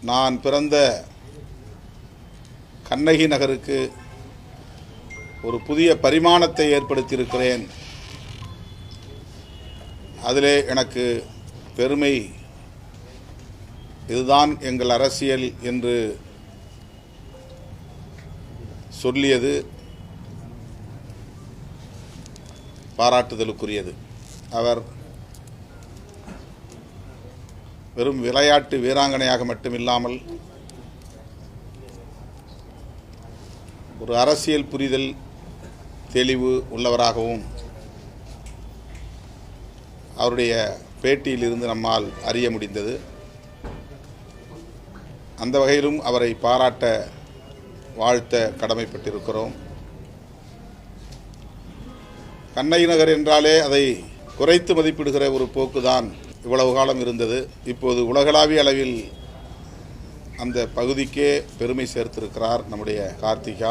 நான் பிறந்த கண்ணகி நகருக்கு ஒரு புதிய பரிமாணத்தை ஏற்படுத்தியிருக்கிறேன். அதிலே எனக்கு பெருமை. இதுதான் எங்கள் அரசியல் என்று சொல்லியது பாராட்டுதலுக்குரியது. அவர் வெறும் விளையாட்டு வீராங்கனையாக மட்டுமில்லாமல் ஒரு அரசியல் புரிதல் தெளிவு உள்ளவராகவும் அவருடைய பேட்டியிலிருந்து நம்மால் அறிய முடிந்தது. அந்த வகையிலும் அவரை பாராட்ட வாழ்த்த கடமைப்பட்டிருக்கிறோம். கண்ணகி நகர் என்றாலே அதை குறைத்து மதிப்பிடுகிற ஒரு போக்குதான் இவ்வளவு காலம் இருந்தது. இப்போது உலகளாவிய அளவில் அந்த பகுதிக்கே பெருமை சேர்த்திருக்கிறார் நம்முடைய கார்த்திகா.